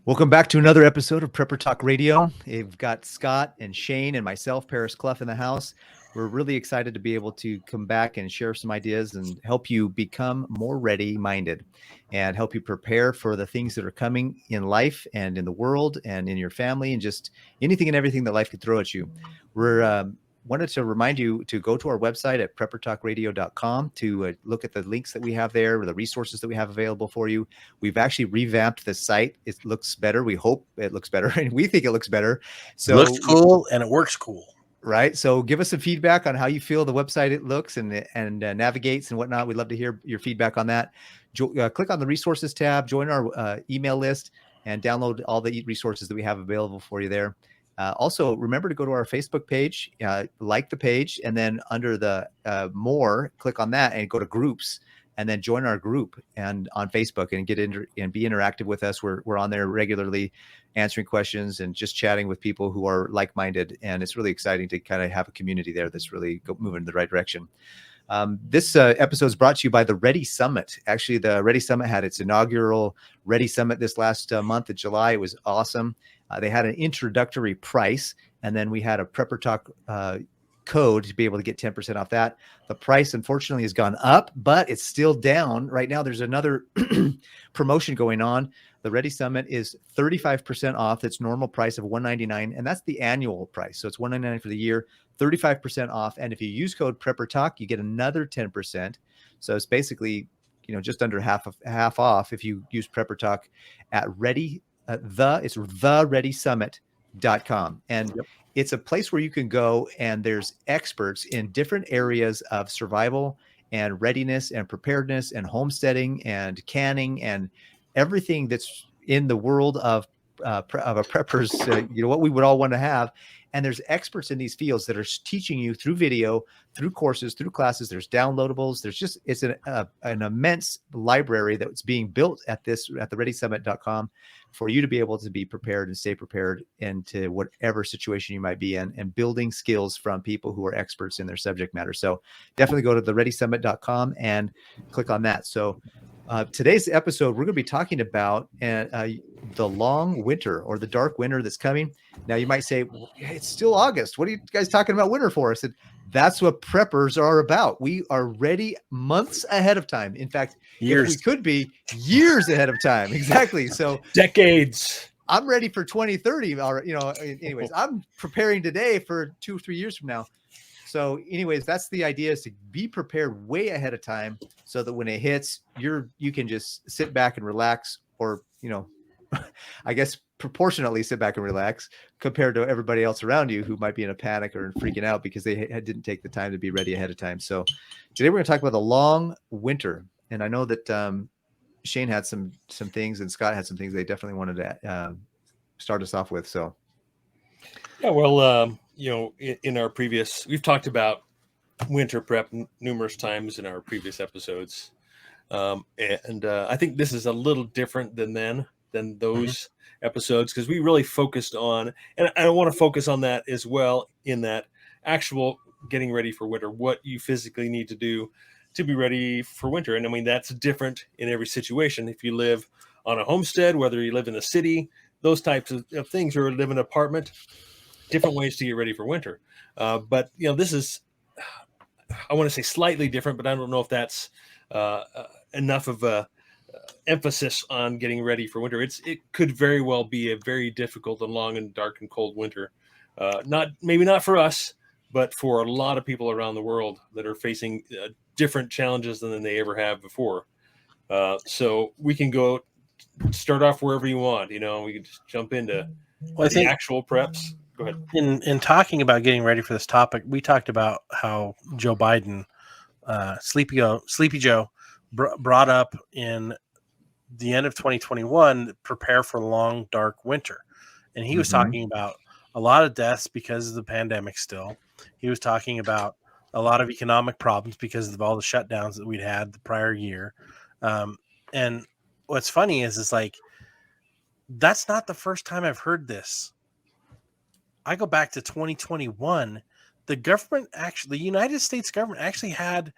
Welcome back to another episode of Prepper Talk Radio. We've got Scott and Shane and myself, Paris Clough, in the house. We're really excited to be able to come back and share some ideas and help you become more ready-minded and help you prepare for the things that are coming in life and in the world and in your family and just anything and everything that life could throw at you. We're wanted to remind you to go to our website at preppertalkradio.com to look at the links that we have there, the resources that we have available for you. We've actually revamped the site. It looks better. We hope it looks better, and we think it looks better. So it looks cool and it works cool. Right. So give us some feedback on how you feel the website it looks and navigates and whatnot. We'd love to hear your feedback on that. Click on the resources tab, join our email list, and download all the resources that we have available for you there. Also, remember to go to our Facebook page, like the page, and then under the more, click on that and go to groups, and then join our group and on Facebook and get in and be interactive with us. We're on there regularly, answering questions and just chatting with people who are like-minded, and it's really exciting to kind of have a community there that's really moving in the right direction. This episode is brought to you by the Ready Summit. Actually, the Ready Summit had its inaugural Ready Summit this last month of July. It was awesome. They had an introductory price, and then we had a Prepper Talk code to be able to get 10% off that. The price, unfortunately, has gone up, but it's still down. Right now, there's another promotion going on. The Ready Summit is 35% off its normal price of $199, and that's the annual price. So it's $199 for the year, 35% off. And if you use code Prepper Talk, you get another 10%. So it's basically, just under half off if you use Prepper Talk at it's thereadysummit.com. And it's a place where you can go, and there's experts in different areas of survival and readiness and preparedness and homesteading and canning and everything that's in the world of a prepper's, what we would all want to have. And there's experts in these fields that are teaching you through video, through courses, through classes. There's downloadables. It's an immense library that's being built at thereadysummit.com for you to be able to be prepared and stay prepared into whatever situation you might be in, and building skills from people who are experts in their subject matter. So definitely go to thereadysummit.com and click on that. So today's episode, we're going to be talking about the long winter or the dark winter that's coming. Now, you might say, well, it's still August. What are you guys talking about winter for? I said, that's what preppers are about. We are ready months ahead of time. In fact, years. If we could be years ahead of time. Exactly. So decades. I'm ready for 2030. Anyways, I'm preparing today for 2 or 3 years from now. So anyways, that's the idea, is to be prepared way ahead of time so that when it hits, you can just sit back and relax, or, I guess proportionately sit back and relax compared to everybody else around you who might be in a panic or freaking out because they didn't take the time to be ready ahead of time. So today we're going to talk about the long winter. And I know that Shane had some things and Scott had some things they definitely wanted to start us off with. So. Yeah, well, in our previous, we've talked about winter prep numerous times in our previous episodes. And I think this is a little different than those episodes, because we really focused on, and I want to focus on that as well, in that actual getting ready for winter, what you physically need to do to be ready for winter. And I mean, that's different in every situation. If you live on a homestead, whether you live in the city, those types of things, or live in an apartment, different ways to get ready for winter. But this is, I want to say slightly different, but I don't know if that's enough of a emphasis on getting ready for winter. It could very well be a very difficult and long and dark and cold winter. Maybe not for us, but for a lot of people around the world that are facing different challenges than they ever have before. So we can start off wherever you want. We can just jump into the actual preps. Go ahead. In talking about getting ready for this topic, we talked about how Joe Biden, Sleepy Joe, brought up in the end of 2021, prepare for a long, dark winter. And he was talking about a lot of deaths because of the pandemic still. He was talking about a lot of economic problems because of all the shutdowns that we'd had the prior year. And what's funny is it's like, that's not the first time I've heard this. I go back to 2021. The United States government actually had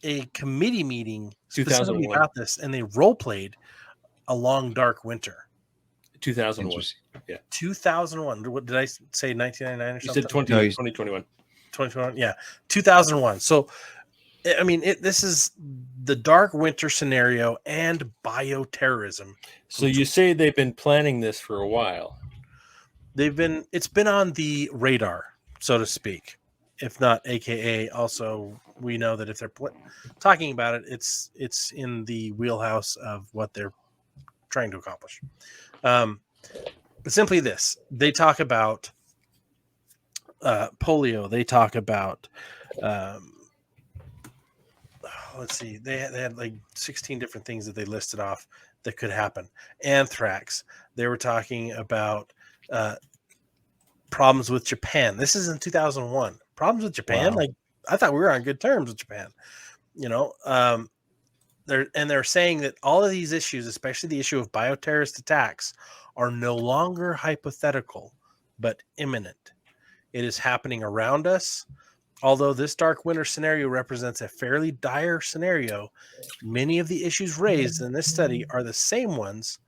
a committee meeting specifically about this, and they role played a long, dark winter. 2001. Interesting. 2001. What did I say? 1999 or You something? said 20, No, 2021. 2021. Yeah, 2001. So, I mean, this is the dark winter scenario and bioterrorism. So you say they've been planning this for a while. It's been on the radar, so to speak, if not AKA. Also, we know that if they're talking about it, it's in the wheelhouse of what they're trying to accomplish. But simply this: they talk about polio. They talk about let's see, they had like 16 different things that they listed off that could happen. Anthrax. They were talking about problems with Japan. This is in 2001. Problems with Japan. Wow. Like, I thought we were on good terms with Japan. They're saying that all of these issues, especially the issue of bioterrorist attacks, are no longer hypothetical but imminent. It is happening around us. Although this dark winter scenario represents a fairly dire scenario, many of the issues raised in this study are the same ones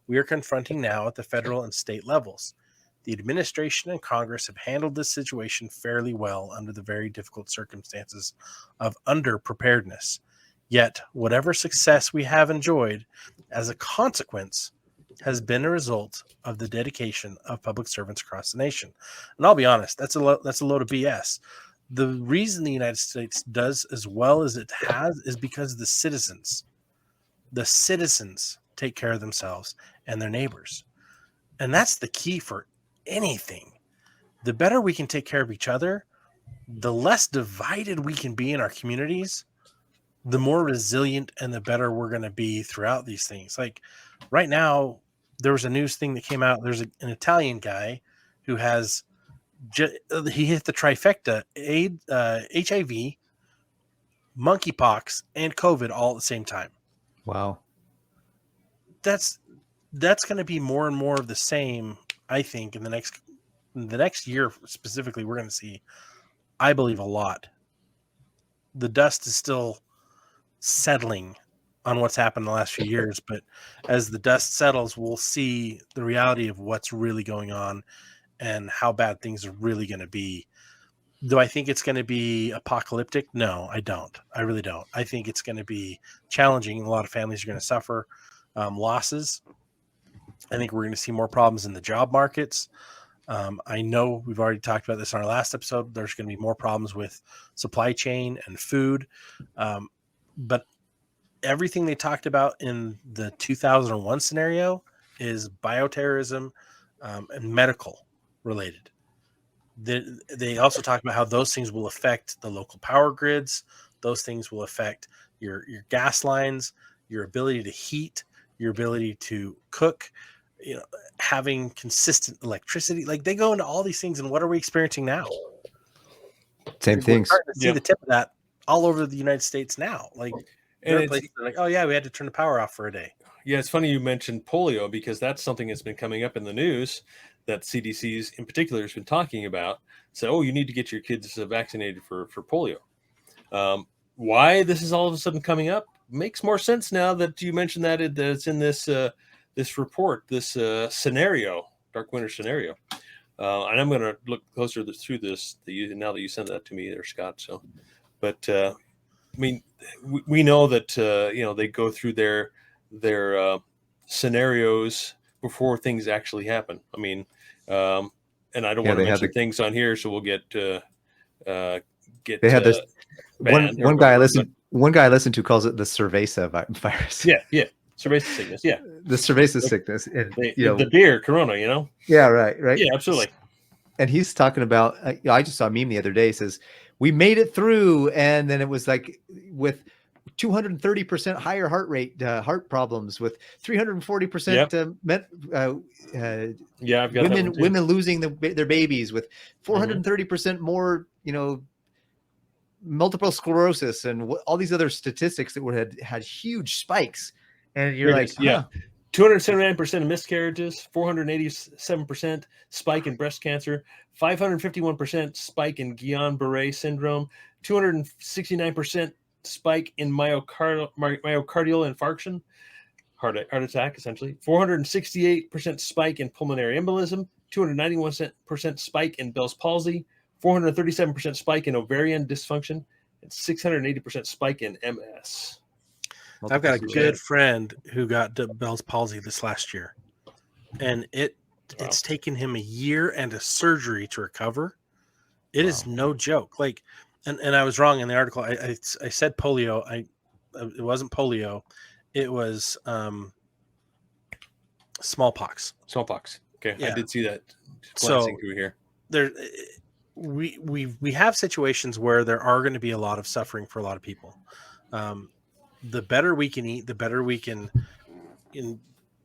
we are confronting now at the federal and state levels. The administration and Congress have handled this situation fairly well under the very difficult circumstances of underpreparedness. Yet, whatever success we have enjoyed as a consequence has been a result of the dedication of public servants across the nation. And I'll be honest, that's a load of BS. The reason the United States does as well as it has is because the citizens take care of themselves and their neighbors. And that's the key for anything. The better we can take care of each other, the less divided we can be in our communities, the more resilient and the better we're going to be throughout these things. Like right now, there was a news thing that came out. There's an Italian guy who has he hit the trifecta: AIDS, HIV, monkeypox, and COVID all at the same time. Wow. That's going to be more and more of the same. I think in the next year specifically, we're going to see, I believe, a lot. The dust is still settling on what's happened in the last few years, but as the dust settles, we'll see the reality of what's really going on and how bad things are really going to be. Do I think it's going to be apocalyptic? No, I don't. I really don't. I think it's going to be challenging. A lot of families are going to suffer losses. I think we're going to see more problems in the job markets. I know we've already talked about this in our last episode. There's going to be more problems with supply chain and food. But everything they talked about in the 2001 scenario is bioterrorism and medical related. They also talk about how those things will affect the local power grids. Those things will affect your gas lines, your ability to heat, your ability to cook, having consistent electricity. Like, they go into all these things. And what are we experiencing now? Same We're things. starting to see the tip of that all over the United States now. Like, there are places that are like, oh yeah, we had to turn the power off for a day. Yeah, it's funny you mentioned polio, because that's something that's been coming up in the news that CDC's in particular has been talking about. So, oh, you need to get your kids vaccinated for polio. Why this is all of a sudden coming up makes more sense now that you mentioned that it's in this this report, this scenario, dark winter scenario. And I'm going to look closer through this now that you sent that to me there, Scott. So, but I mean, we know that they go through their scenarios before things actually happen. I mean, and I don't want to mention things on here, so we'll get. They had this one guy I listened to calls it the cerveza virus. Yeah, cerveza sickness. Yeah, the cerveza sickness, and the beer Corona. Yeah, right. Yeah, absolutely. And he's talking about. I just saw a meme the other day. Says we made it through, and then it was like with 230% higher heart rate, heart problems, with 340% women losing their babies, with 430% more, multiple sclerosis, and all these other statistics that had huge spikes. And you're like, yeah, 279% of miscarriages, 487% spike in breast cancer, 551% spike in Guillain-Barré syndrome, 269% spike in myocardial infarction, heart attack, essentially. 468% spike in pulmonary embolism, 291% spike in Bell's palsy, 437% spike in ovarian dysfunction, and 680% spike in MS. I've got a good friend who got Bell's palsy this last year, and it's taken him a year and a surgery to recover. It is no joke. Like, and I was wrong in the article. I said polio. It wasn't polio. It was smallpox. Smallpox. Okay, yeah. I did see that. So through here, we have situations where there are going to be a lot of suffering for a lot of people. The better we can eat, the better we can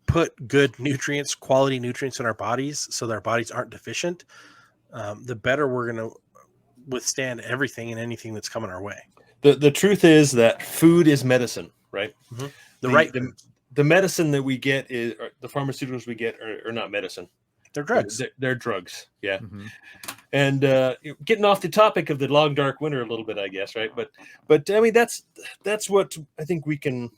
put good nutrients, quality nutrients in our bodies, so that our bodies aren't deficient. The better we're going to withstand everything and anything that's coming our way. The truth is that food is medicine, right? Mm-hmm. The medicine that we get is the pharmaceuticals we get are not medicine. They're drugs. They're drugs. Yeah. Mm-hmm. And getting off the topic of the long dark winter a little bit, I guess, right? But I mean that's what I think we can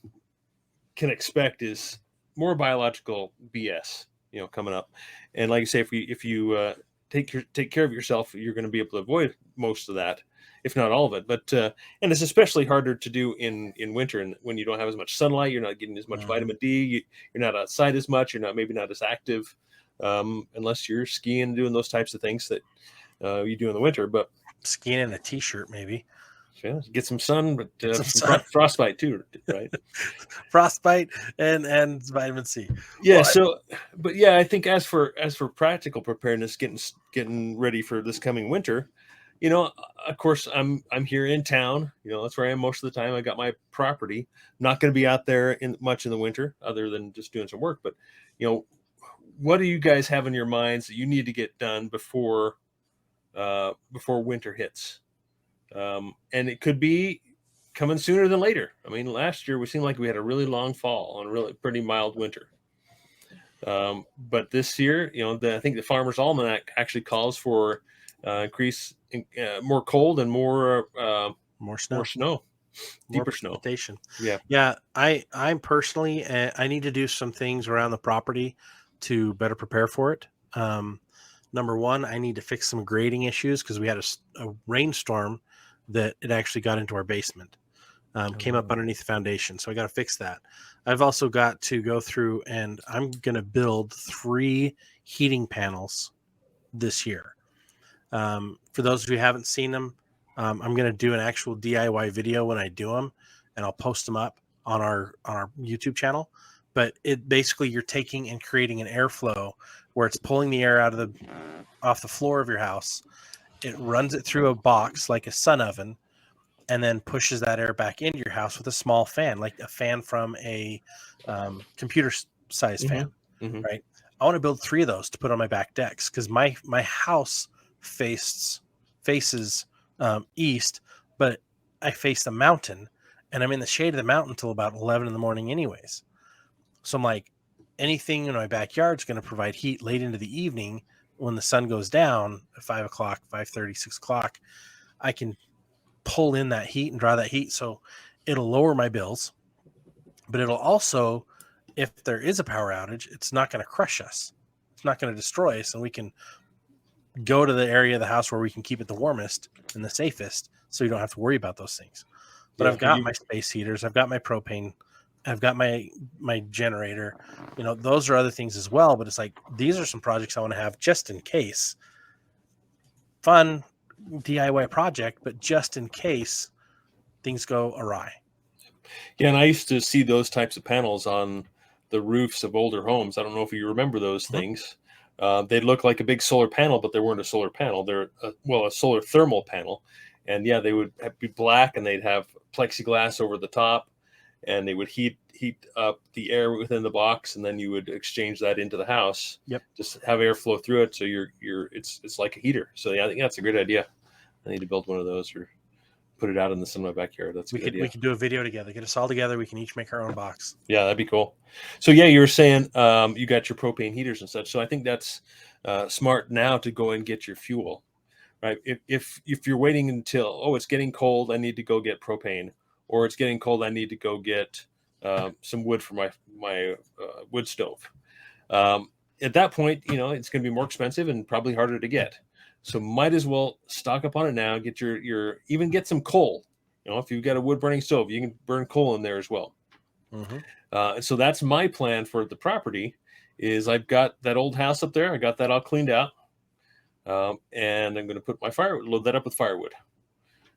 expect is more biological BS, coming up. And like I say, if you take care of yourself, you're going to be able to avoid most of that, if not all of it. But and it's especially harder to do in winter, and when you don't have as much sunlight, you're not getting as much vitamin D. You're not outside as much. You're maybe not as active, unless you're skiing and doing those types of things that you do in the winter. But skiing in a t-shirt, maybe. Yeah, get some sun, but frostbite too, right? Frostbite and vitamin C. Yeah. But yeah, I think as for practical preparedness, getting ready for this coming winter, of course, I'm here in town. That's where I am most of the time. I got my property. I'm not going to be out there much in the winter, other than just doing some work. But what do you guys have in your minds that you need to get done before winter hits? And it could be coming sooner than later. I mean, last year we seemed like we had a really long fall and a really pretty mild winter. But this year, I think the Farmer's Almanac actually calls for increase, more cold and more snow, deeper snow. Yeah. I'm personally, I need to do some things around the property to better prepare for it. Number one, I need to fix some grading issues because we had a rainstorm that it actually got into our basement, came up underneath the foundation. So I got to fix that. I've also got to go through and I'm going to build 3 heating panels this year. For those of you who haven't seen them, I'm going to do an actual DIY video when I do them, and I'll post them up on our YouTube channel. But it basically, you're taking and creating an airflow where it's pulling the air off the floor of your house. It runs it through a box like a sun oven, and then pushes that air back into your house with a small fan, like a fan from a computer-sized fan, right? I want to build 3 of those to put on my back decks because my house faces east, but I face the mountain, and I'm in the shade of the mountain until about 11 in the morning anyways. So I'm like, anything in my backyard is going to provide heat late into the evening. When the sun goes down at 5 o'clock, 5:30, 6 o'clock, I can pull in that heat and draw that heat. So it'll lower my bills, but it'll also, if there is a power outage, it's not going to crush us. It's not going to destroy us. And we can go to the area of the house where we can keep it the warmest and the safest. So you don't have to worry about those things. But I've got my space heaters. I've got my propane. I've got my generator. Those are other things as well. But it's like, these are some projects I want to have just in case. Fun DIY project, but just in case things go awry. Yeah, and I used to see those types of panels on the roofs of older homes. I don't know if you remember those things. They look like a big solar panel, but they weren't a solar panel. They're a solar thermal panel. And yeah, they would be black, and they'd have plexiglass over the top, and they would heat up the air within the box, and then you would exchange that into the house. Yep. Just have air flow through it, so it's like a heater. So yeah, I think that's a great idea. I need to build one of those or put it out in my backyard. That's a good idea. We could do a video together. Get us all together. We can each make our own box. Yeah, that'd be cool. So yeah, you were saying you got your propane heaters and such. So I think that's smart now to go and get your fuel, right? If you're waiting until it's getting cold, I need to go get propane, or it's getting cold, I need to go get some wood for my wood stove. At that point, it's going to be more expensive and probably harder to get. So might as well stock up on it now. Get even get some coal. If you've got a wood burning stove, you can burn coal in there as well. And so that's my plan for the property. Is I've got that old house up there. I got that all cleaned out, and I'm going to put load that up with firewood.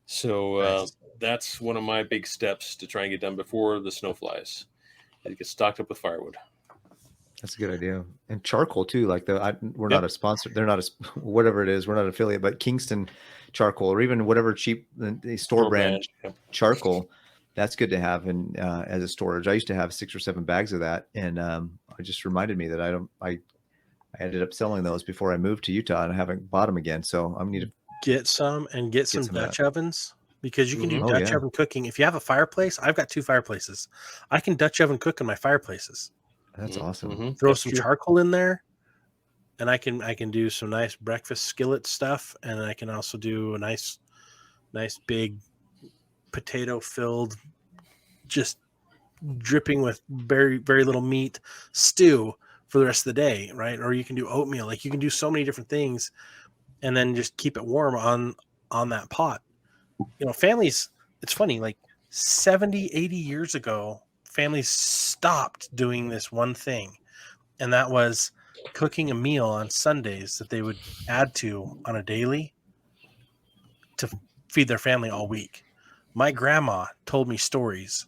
So Nice. That's one of my big steps to try and get done before the snow flies. And get stocked up with firewood. That's a good idea. And charcoal too. Like we're not a sponsor. They're not whatever it is. We're not an affiliate, but Kingston charcoal, or even whatever cheap the store brand charcoal. That's good to have as a storage. I used to have 6 or 7 bags of that, and it just reminded me that I ended up selling those before I moved to Utah, and I haven't bought them again. So I'm need to get some Dutch ovens, because you can do Dutch oven cooking. If you have a fireplace, I've got 2 fireplaces. I can Dutch oven cook in my fireplaces. That's awesome. Throw some charcoal in there, and I can do some nice breakfast skillet stuff, and I can also do a nice big potato filled, just dripping with very, very little meat stew for the rest of the day, right? Or you can do oatmeal. Like, you can do so many different things, and then just keep it warm on that pot. Families, it's funny, like 70, 80 years ago, families stopped doing this one thing, and that was cooking a meal on Sundays that they would add to on a daily to feed their family all week. My grandma told me stories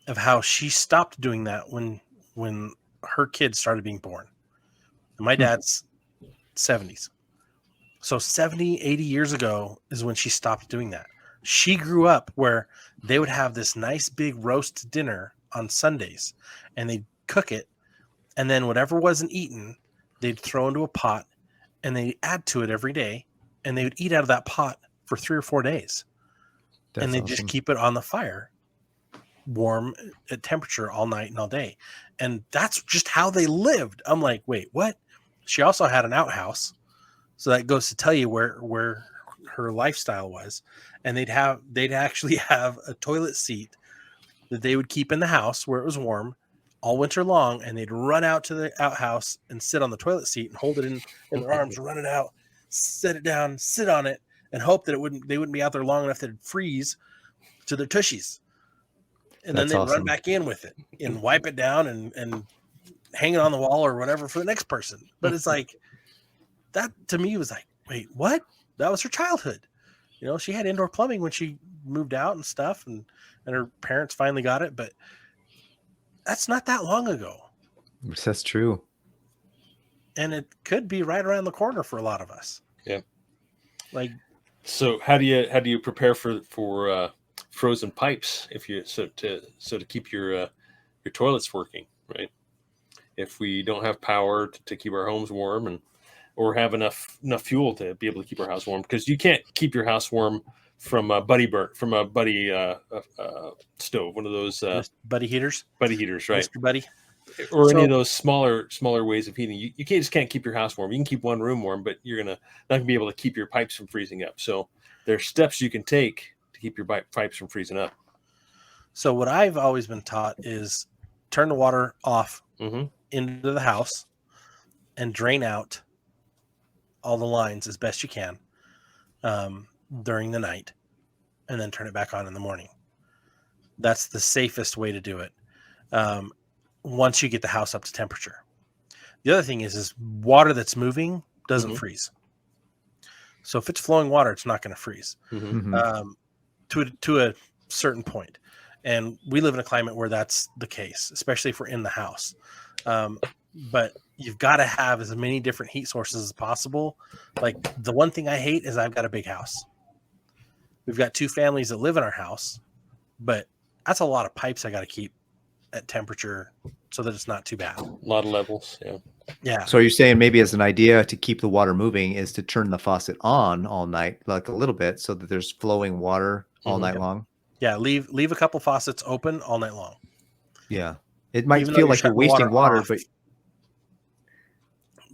of how she stopped doing that when her kids started being born. And my dad's 70s. So 70, 80 years ago is when she stopped doing that. She grew up where they would have this nice big roast dinner on Sundays, and they'd cook it, and then whatever wasn't eaten, they'd throw into a pot, and they'd add to it every day, and they would eat out of that pot for 3 or 4 days. And they just keep it on the fire, warm at temperature all night and all day. And that's just how they lived. I'm like, wait, what? She also had an outhouse. So that goes to tell you where her lifestyle was. And they'd actually have a toilet seat that they would keep in the house where it was warm all winter long. And they'd run out to the outhouse and sit on the toilet seat and hold it in their arms, run it out, set it down, sit on it, and hope that they wouldn't be out there long enough that it'd freeze to their tushies. And then they'd run back in with it and wipe it down and hang it on the wall or whatever for the next person. But it's like, that to me was like, wait, what? That was her childhood. She had indoor plumbing when she moved out and stuff, and her parents finally got it, but that's not that long ago. That's true. And it could be right around the corner for a lot of us. Yeah. Like, so how do you prepare for frozen pipes to keep your toilets working, right? If we don't have power to keep our homes warm or have enough fuel to be able to keep our house warm, because you can't keep your house warm from a buddy stove, one of those buddy heaters, right? Mr. Buddy. Or any of those smaller can't keep your house warm. You can keep one room warm, but you're not gonna be able to keep your pipes from freezing up. So there's steps you can take to keep your pipes from freezing up. So what I've always been taught is turn the water off into the house and drain out all the lines as best you can during the night, and then turn it back on in the morning. That's the safest way to do it. Once you get the house up to temperature. The other thing is water that's moving doesn't freeze. So if it's flowing water, it's not going to freeze to a certain point. And we live in a climate where that's the case, especially if we're in the house. But you've got to have as many different heat sources as possible. Like, the one thing I hate is I've got a big house. We've got 2 families that live in our house, but that's a lot of pipes I got to keep at temperature so that it's not too bad. A lot of levels. Yeah. So you're saying maybe as an idea to keep the water moving is to turn the faucet on all night, like a little bit, so that there's flowing water all night long. Yeah. Leave a couple faucets open all night long. Yeah. It might feel like you're wasting water,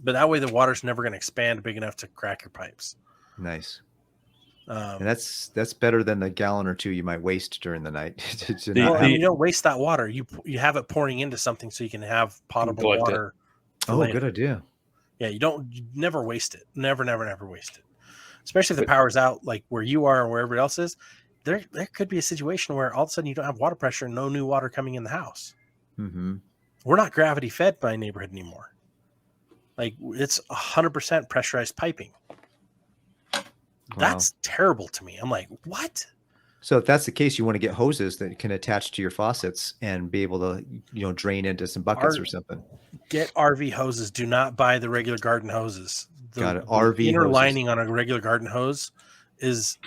but that way the water's never going to expand big enough to crack your pipes. Nice. And that's better than the gallon or two you might waste during the night. You don't waste that water. You have it pouring into something so you can have potable water. Oh, good idea. Yeah, you never waste it. Never waste it. Especially if the power's out, like where you are and where everybody else is. There could be a situation where all of a sudden you don't have water pressure and no new water coming in the house. Mm-hmm. We're not gravity fed by neighborhood anymore. Like it's 100% pressurized piping. That's terrible to me. I'm like, what? So if that's the case, you want to get hoses that can attach to your faucets and be able to, drain into some buckets or something. Get RV hoses. Do not buy the regular garden hoses. Got it. RV inner hoses. Lining on a regular garden hose is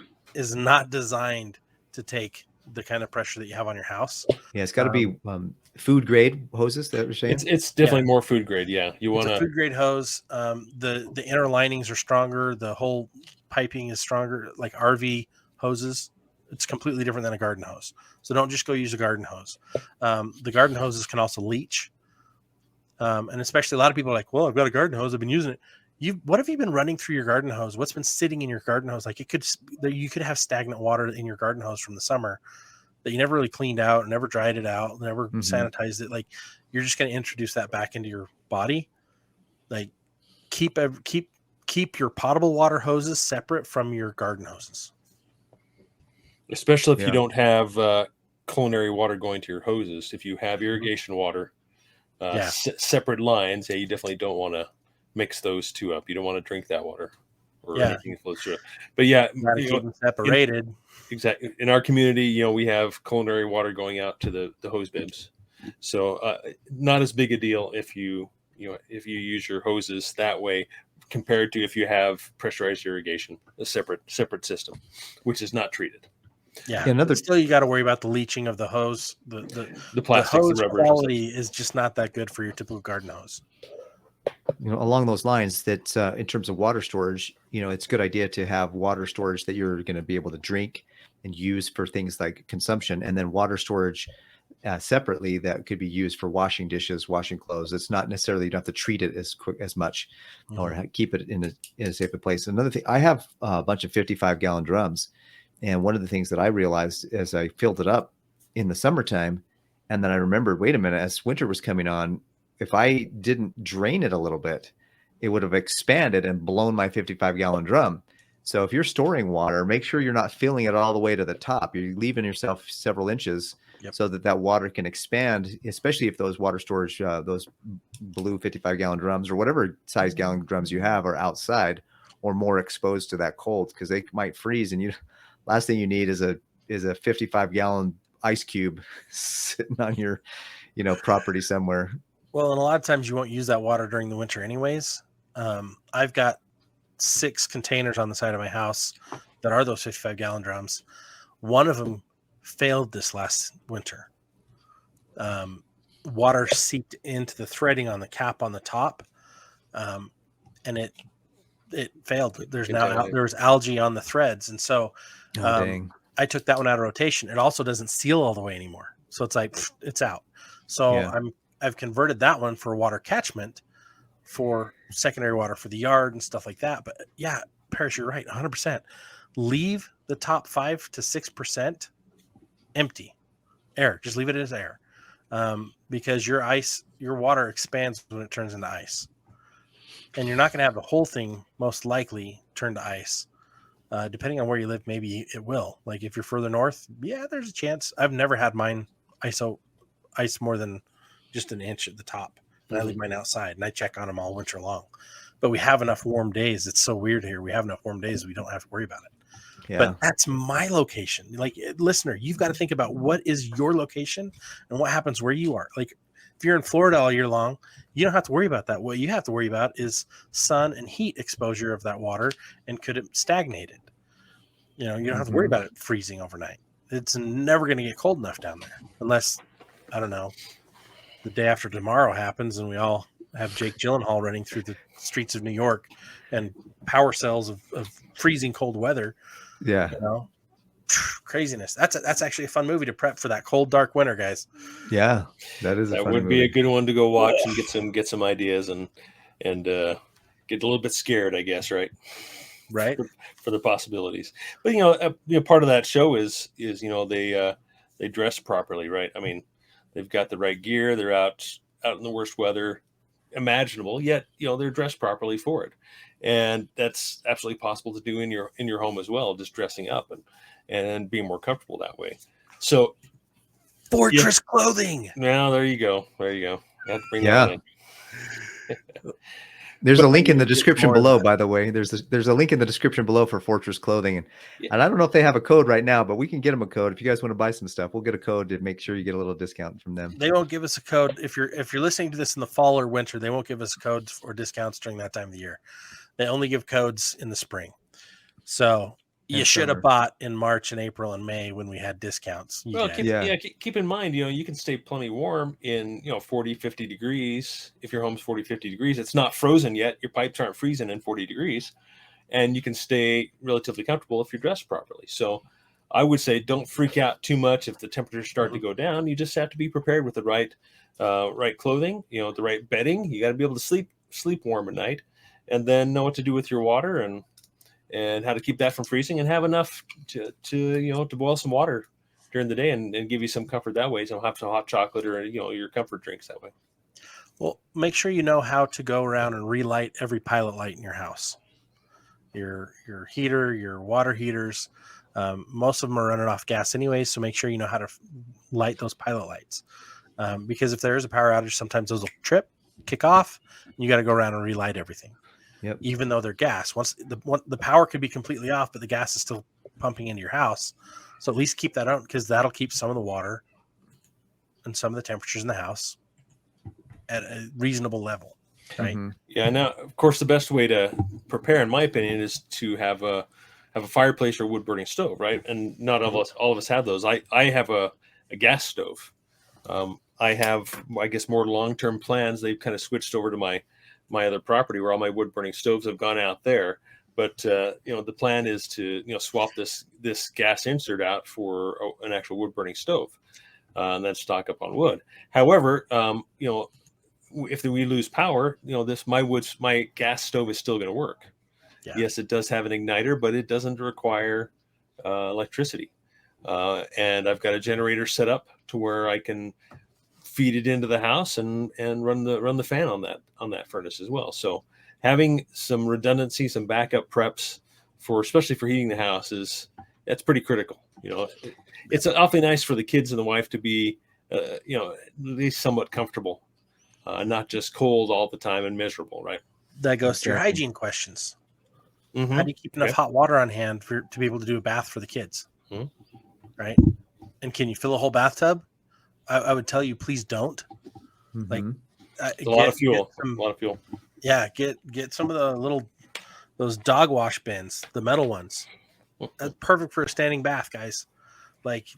not designed to take the kind of pressure that you have on your house. Yeah, it's got to be food grade hoses. That you're saying? It's definitely more food grade. Yeah, you want a food grade hose. The inner linings are stronger. The whole piping is stronger. Like RV hoses, it's completely different than a garden hose. So don't just go use a garden hose. The garden hoses can also leach. And especially a lot of people are like, well, I've got a garden hose. I've been using it. What have you been running through your garden hose? What's been sitting in your garden hose? Like you could have stagnant water in your garden hose from the summer that you never really cleaned out, never dried it out, never sanitized it. Like you're just going to introduce that back into your body. Like keep your potable water hoses separate from your garden hoses. Especially if you don't have culinary water going to your hoses. If you have irrigation water, separate lines, you definitely don't want to mix those two up. You don't want to drink that water or anything that flows through it. But keep them separated. Exactly. In our community, we have culinary water going out to the hose bibs. So not as big a deal if you use your hoses that way compared to if you have pressurized irrigation, a separate system, which is not treated. Yeah. Still, you got to worry about the leaching of the hose. The plastics, hose the rubber quality is just not that good for your typical garden hose. Along those lines, that in terms of water storage, it's a good idea to have water storage that you're going to be able to drink and use for things like consumption, and then water storage separately that could be used for washing dishes, washing clothes. It's not necessarily, you don't have to treat it as much or keep it in a safer place. Another thing, I have a bunch of 55-gallon drums. And one of the things that I realized as I filled it up in the summertime, and then I remembered, wait a minute, as winter was coming on, if I didn't drain it a little bit, it would have expanded and blown my 55-gallon drum. So if you're storing water, make sure you're not filling it all the way to the top. You're leaving yourself several inches so that water can expand, especially if those water storage, those blue 55-gallon drums or whatever size gallon drums you have are outside or more exposed to that cold, because they might freeze, and last thing you need is a 55-gallon ice cube sitting on your, property somewhere. Well, and a lot of times you won't use that water during the winter anyways. I've got 6 containers on the side of my house that are those 55-gallon drums. One of them failed this last winter. Water seeped into the threading on the cap on the top, and it failed. There was algae on the threads, and so I took that one out of rotation. It also doesn't seal all the way anymore, so it's like it's out. So I've converted that one for water catchment for secondary water for the yard and stuff like that. But yeah, Parrish, you're right, 100%. Leave the top 5 to 6% empty air. Just leave it as air, because your water expands when it turns into ice. And you're not going to have the whole thing most likely turn to ice. Depending on where you live, maybe it will. Like if you're further north, there's a chance. I've never had mine ice more than just an inch at the top. And I leave mine outside, and I check on them all winter long. But we have enough warm days. It's so weird here. We have enough warm days. We don't have to worry about it. Yeah. But that's my location. Like, listener, you've got to think about what is your location and what happens where you are. Like, if you're in Florida all year long, you don't have to worry about that. What you have to worry about is sun and heat exposure of that water, and could it stagnate it? You don't have to worry about it freezing overnight. It's never going to get cold enough down there unless, I don't know, the day after tomorrow happens and we all have Jake Gyllenhaal running through the streets of New York and power cells of freezing cold weather. Yeah. Craziness. That's actually a fun movie to prep for that cold, dark winter, guys. Yeah, that would be a good one to go watch and get some ideas and get a little bit scared, I guess, right? Right. for the possibilities. But part of that show is they dress properly, right? I mean, they've got the right gear. They're out in the worst weather imaginable, yet they're dressed properly for it, and that's absolutely possible to do in your home as well, just dressing up and being more comfortable that way. So, Fortress clothing. Now there you go. I have to bring that one in. There's a link in the description below, by the way. There's a link in the description below for Fortress Clothing. And I don't know if they have a code right now, but we can get them a code. If you guys want to buy some stuff, we'll get a code to make sure you get a little discount from them. They won't give us a code. If you're listening to this in the fall or winter, they won't give us codes or discounts during that time of the year. They only give codes in the spring. So you should have bought in March and April and May when we had discounts. Well, keep in mind, you can stay plenty warm in 40, 50 degrees. If your home's 40, 50 degrees, it's not frozen yet. Your pipes aren't freezing in 40 degrees, and you can stay relatively comfortable if you're dressed properly. So I would say don't freak out too much if the temperatures start to go down. You just have to be prepared with the right clothing, the right bedding. You got to be able to sleep warm at night, and then know what to do with your water and how to keep that from freezing, and have enough to boil some water during the day and give you some comfort that way. So you'll have some hot chocolate or your comfort drinks that way. Well, make sure you know how to go around and relight every pilot light in your house. Your heater, your water heaters, most of them are running off gas anyway, so make sure you know how to light those pilot lights. Because if there is a power outage, sometimes those will kick off, and you got to go around and relight everything. Yep. Even though they're gas, once the power could be completely off, but the gas is still pumping into your house. So at least keep that out, because that'll keep some of the water and some of the temperatures in the house at a reasonable level, right? Mm-hmm. Yeah. Now, of course, the best way to prepare, in my opinion, is to have a fireplace or wood burning stove, right? And not all of us have those. I have a gas stove. I have, I guess, more long-term plans. They've kind of switched over to my other property where all my wood burning stoves have gone out there. But the plan is to swap this gas insert out for an actual wood burning stove, and then stock up on wood. However, if we lose power, my gas stove is still going to work. Yeah. Yes, it does have an igniter, but it doesn't require electricity. And I've got a generator set up to where I can feed it into the house and run the fan on that furnace as well. So having some redundancy, some backup preps especially for heating the house that's pretty critical. It's awfully nice for the kids and the wife to be at least somewhat comfortable, not just cold all the time and miserable, right? That goes to your hygiene questions. Mm-hmm. How do you keep enough hot water on hand to be able to do a bath for the kids? Mm-hmm. Right? And can you fill a whole bathtub? I would tell you, please don't. Mm-hmm. Like, a lot of fuel. Yeah, get some of those dog wash bins, the metal ones. That's perfect for a standing bath, guys. Like,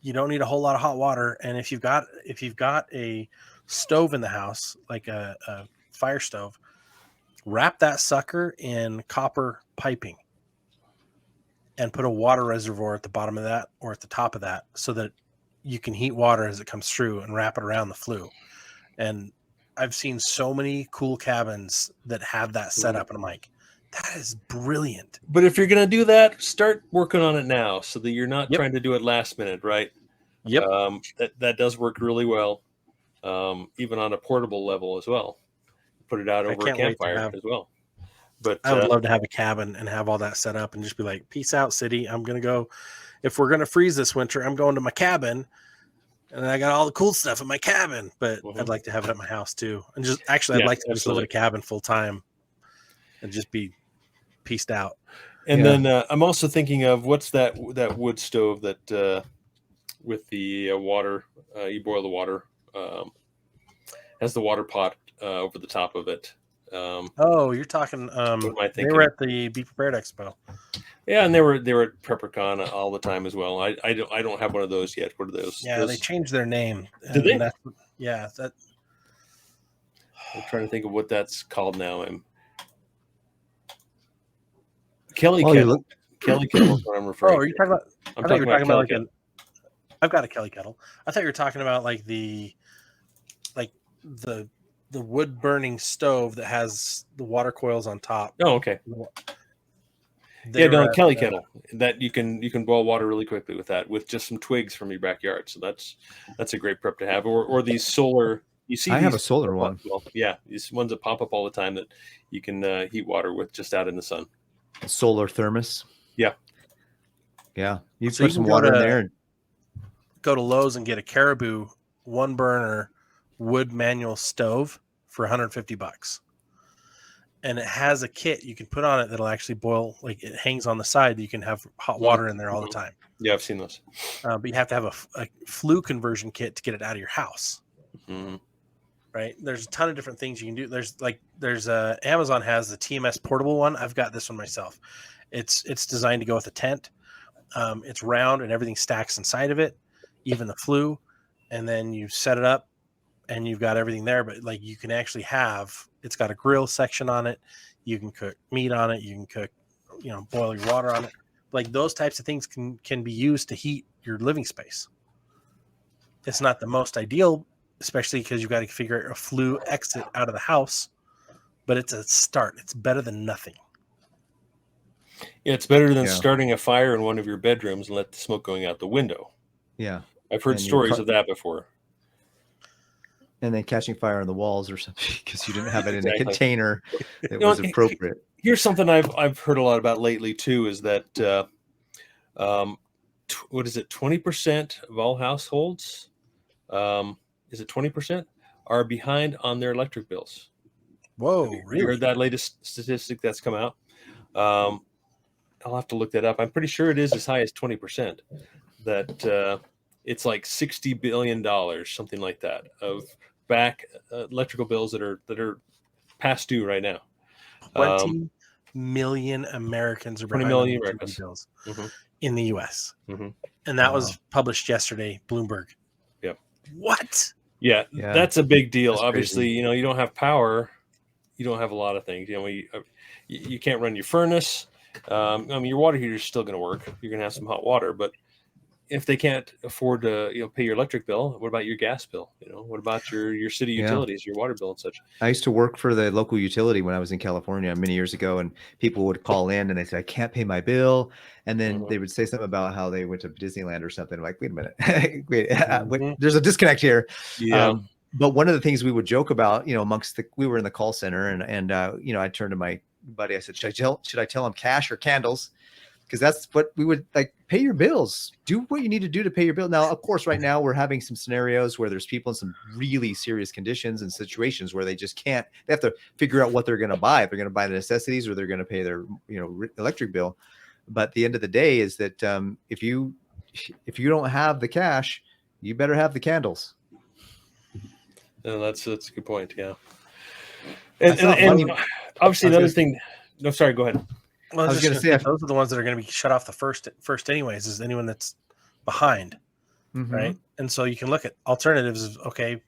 you don't need a whole lot of hot water, and if you've got a stove in the house, like a fire stove, wrap that sucker in copper piping and put a water reservoir at the bottom of that or at the top of that, so that you can heat water as it comes through and wrap it around the flue. And I've seen so many cool cabins that have that set up, and I'm like, that is brilliant. But if you're going to do that, start working on it now so that you're not trying to do it last minute, right? Yep. That does work really well, even on a portable level as well. Put it out over a campfire as well. But I would love to have a cabin and have all that set up and just be like, peace out, city. I'm going to go. If we're going to freeze this winter, I'm going to my cabin, and I got all the cool stuff in my cabin, but I'd like to have it at my house too. And I'd like to just live in a cabin full time and just be pieced out. And then I'm also thinking of what's that wood stove that with the water, you boil the water, has the water pot over the top of it. You're talking. They were at the Be Prepared Expo. Yeah, and they were at PrepperCon all the time as well. I don't have one of those yet. What are those? Yeah, they changed their name. Did they? I'm trying to think of what that's called now. Kelly Kettle. Kelly Kettle is what I'm referring to. Are you talking about? I thought you were talking about like I've got a Kelly Kettle. I thought you were talking about like the wood burning stove that has the water coils on top. Oh, okay. Kelly kettle that you can boil water really quickly with that, with just some twigs from your backyard. So that's a great prep to have. Or these solar. You see, I have a solar one. Well, yeah, these ones that pop up all the time that you can heat water with just out in the sun. Solar thermos. Yeah. Yeah. You put some water in there. And... Go to Lowe's and get a Caribou 1-burner wood manual stove for $150. And it has a kit you can put on it that'll actually boil, like it hangs on the side that you can have hot water in there all the time. Yeah, I've seen those. But you have to have a flue conversion kit to get it out of your house. Mm-hmm. Right? There's a ton of different things you can do. There's Amazon has the TMS portable one. I've got this one myself. It's designed to go with a tent. It's round and everything stacks inside of it, even the flue. And then you set it up and you've got everything there. But like you can actually it's got a grill section on it. You can cook meat on it. You can cook, boil your water on it. Like those types of things can be used to heat your living space. It's not the most ideal, especially because you've got to figure out a flue exit out of the house, but it's a start. It's better than nothing. Yeah, it's better than starting a fire in one of your bedrooms and let the smoke going out the window. Yeah. I've heard stories of that before. And then catching fire on the walls or something because you didn't have it in a container that was appropriate. Here's something I've heard a lot about lately too, is that what is it? 20% of all households, is it 20%, are behind on their electric bills. Whoa, really? You heard that latest statistic that's come out? I'll have to look that up. I'm pretty sure it is as high as 20%. That it's like $60 billion, something like that, of back electrical bills that are past due right now. 20 million Americans are behind on electricity bills in the U.S. Mm-hmm. And that was published yesterday, Bloomberg. Yep. What? Yeah, that's a big deal. That's obviously, crazy. You don't have power. You don't have a lot of things. You can't run your furnace. Your water heater is still going to work. You're going to have some hot water, but if they can't afford to, pay your electric bill, what about your gas bill? What about your city utilities, your water bill and such? I used to work for the local utility when I was in California many years ago, and people would call in and they say, I can't pay my bill. And then they would say something about how they went to Disneyland or something. I'm like, wait a minute, wait, there's a disconnect here. Yeah. But one of the things we would joke about, we were in the call center and I turned to my buddy. I said, should I tell him cash or candles? Because that's what we would like. Pay your bills. Do what you need to do to pay your bill. Now, of course, right now we're having some scenarios where there's people in some really serious conditions and situations where they just can't. They have to figure out what they're going to buy. If they're going to buy the necessities or they're going to pay their electric bill. But the end of the day is that if you don't have the cash, you better have the candles. No, that's a good point. Yeah. And obviously another thing. No, sorry. Go ahead. Well, I was going to say those are the ones that are going to be shut off the first anyways, is anyone that's behind, right? And so you can look at alternatives. Okay,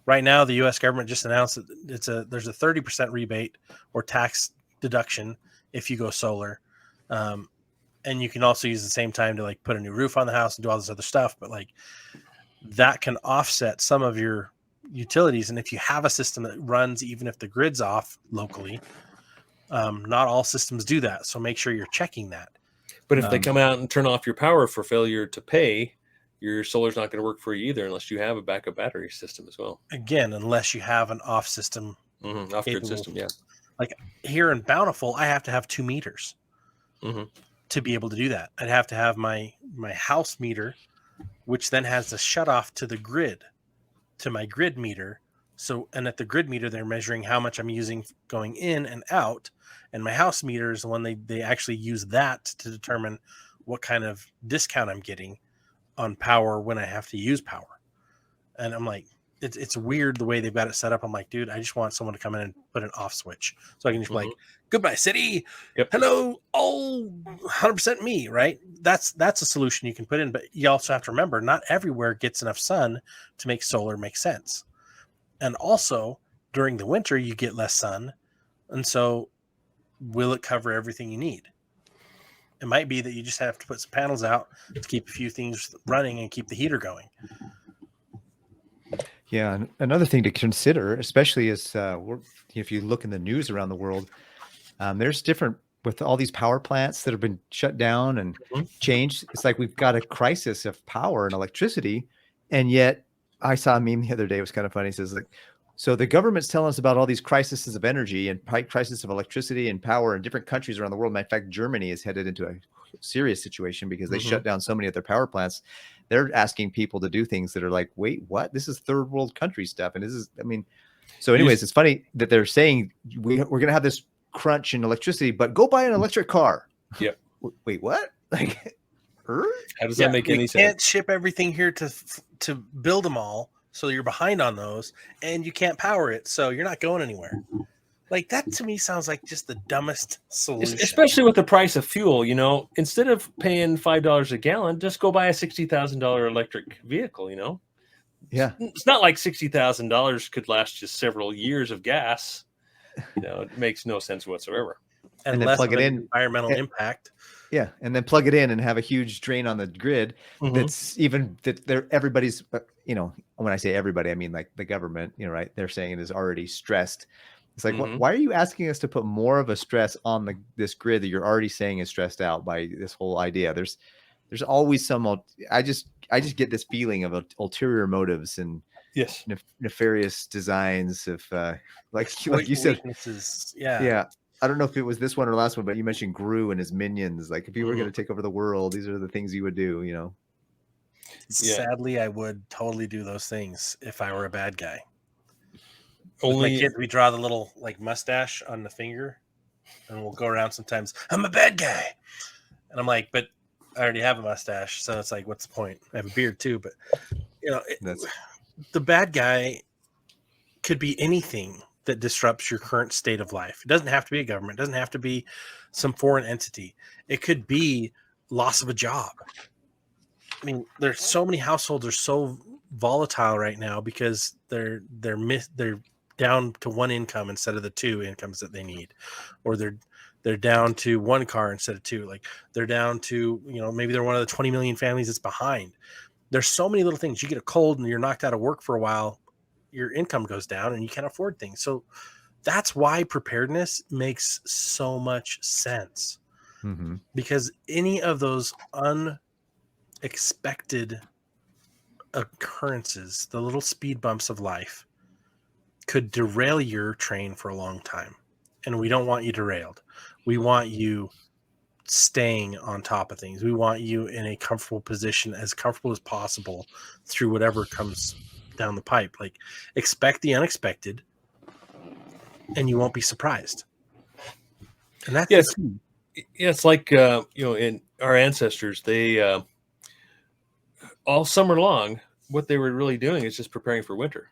right now the U.S. government just announced that there's a 30% rebate or tax deduction if you go solar, and you can also use the same time to like put a new roof on the house and do all this other stuff. But like that can offset some of your utilities, and if you have a system that runs even if the grid's off locally. Not all systems do that, so make sure you're checking that. But if they come out and turn off your power for failure to pay, your solar's not going to work for you either unless you have a backup battery system as well. Again, unless you have an off system. Off-grid system, yeah. Like here in Bountiful, I have to have 2 meters to be able to do that. I'd have to have my house meter, which then has the shut off to the grid, to my grid meter. So, and at the grid meter, they're measuring how much I'm using going in and out. And my house meter is the one they actually use that to determine what kind of discount I'm getting on power when I have to use power. And I'm like, it's weird the way they've got it set up. I'm like, dude, I just want someone to come in and put an off switch. So I can just be like, goodbye, city. Yep. Hello. Oh, 100% me, right? That's a solution you can put in. But you also have to remember, not everywhere gets enough sun to make solar make sense. And also, during the winter, you get less sun. And so, will it cover everything you need? It might be that you just have to put some panels out to keep a few things running and keep the heater going. Yeah. And another thing to consider, especially is if you look in the news around the world, there's different with all these power plants that have been shut down and changed, it's like we've got a crisis of power and electricity. And yet I saw a meme the other day. It was kind of funny. It says like, so the government's telling us about all these crises of energy and crisis of electricity and power in different countries around the world. In fact, Germany is headed into a serious situation because they shut down so many of their power plants. They're asking people to do things that are like, wait, what? This is third world country stuff. And this is, I mean, so anyways, it's funny that they're saying we're going to have this crunch in electricity, but go buy an electric car. Yep. Wait, what? Like, how does that make any sense? You can't ship everything here to build them all. So you're behind on those, and you can't power it, so you're not going anywhere. Like, that to me sounds like just the dumbest solution. Especially with the price of fuel, you know, instead of paying $5 a gallon, just go buy a $60,000 electric vehicle, you know? Yeah. It's not like $60,000 could last just several years of gas. You know, it makes no sense whatsoever. And then less plug of it an in. environmental impact. Yeah, and then plug it in and have a huge drain on the grid. That's even that they're everybody's. You know, when I say everybody, I mean like the government. You know, right? They're saying it is already stressed. It's like, why are you asking us to put more of a stress on this grid that you're already saying is stressed out by this whole idea? There's always some. I just get this feeling of ulterior motives and nefarious designs of like you said. Yeah. I don't know if it was this one or last one, but you mentioned Gru and his minions. Like, if you were going to take over the world, these are the things you would do, you know? Sadly, I would totally do those things if I were a bad guy. Only with my kids, we draw the little like mustache on the finger, and we'll go around sometimes. I'm a bad guy, and I'm like, but I already have a mustache, so it's like, what's the point? I have a beard too, but you know, the bad guy could be anything that disrupts your current state of life. It doesn't have to be a government. It doesn't have to be some foreign entity. It could be loss of a job. I mean, there's so many households are so volatile right now because they're down to one income instead of the two incomes that they need, or they're down to one car instead of two. Like, they're down to, you know, maybe they're one of the 20 million families that's behind. There's so many little things. You get a cold and you're knocked out of work for a while, your income goes down and you can't afford things. So that's why preparedness makes so much sense, because any of those unexpected occurrences, the little speed bumps of life, could derail your train for a long time. And we don't want you derailed. We want you staying on top of things. We want you in a comfortable position, as comfortable as possible through whatever comes down the pipe. Like, expect the unexpected and you won't be surprised. And that's it's like you know, in our ancestors, they all summer long, what they were really doing is just preparing for winter.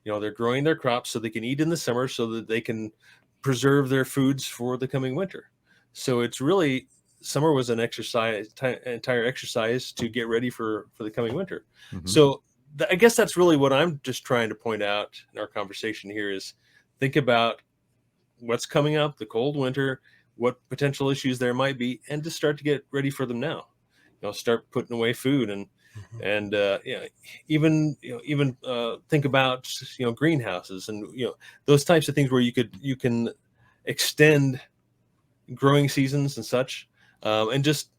You know, they're growing their crops so they can eat in the summer, so that they can preserve their foods for the coming winter. So it's really, summer was an entire exercise to get ready for the coming winter. So I guess that's really what I'm just trying to point out in our conversation here is think about what's coming up, the cold winter, what potential issues there might be, and just start to get ready for them now. You know, start putting away food and you know, even think about, you know, greenhouses and, you know, those types of things where you can extend growing seasons and such, and just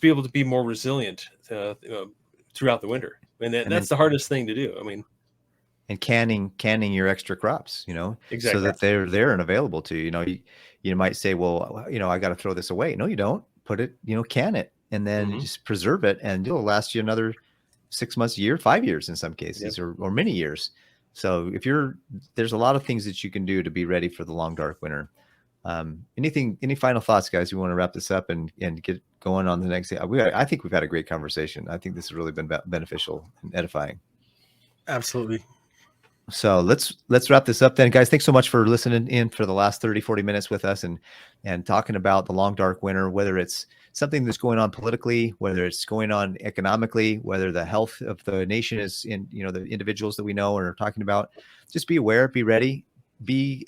be able to be more resilient throughout the winter. And that's the hardest thing to do. I mean, and canning your extra crops, you know, exactly, so that they're there and available to you. You know, you might say, well, you know, I got to throw this away. No, you don't. Put it, you know, can it, and then just preserve it, and it'll last you another 6 months, a year, 5 years in some cases, or many years. So there's a lot of things that you can do to be ready for the long, dark winter. Any final thoughts, guys? We want to wrap this up and get going on the next. I think we've had a great conversation. I think this has really been beneficial and edifying. Absolutely. So let's wrap this up then, guys. Thanks so much for listening in for the last 40 minutes with us and talking about the long, dark winter, whether it's something that's going on politically, whether it's going on economically, whether the health of the nation is in, you know, the individuals that we know and are talking about. Just be aware, be ready, be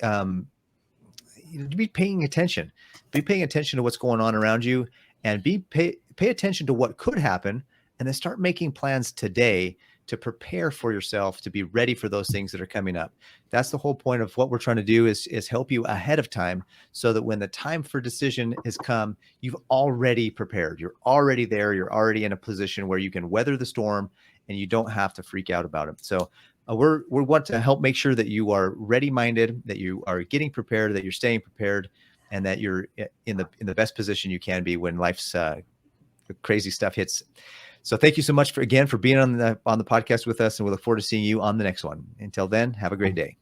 paying attention, to what's going on around you, and pay attention to what could happen, and then start making plans today to prepare for yourself, to be ready for those things that are coming up. That's the whole point of what we're trying to do is help you ahead of time, so that when the time for decision has come, you've already prepared. You're already there. You're already in a position where you can weather the storm and you don't have to freak out about it. So we want to help make sure that you are ready-minded, that you are getting prepared, that you're staying prepared, and that you're in the best position you can be when life's crazy stuff hits. So thank you so much for being on the podcast with us, and we look forward to seeing you on the next one. Until then, have a great day.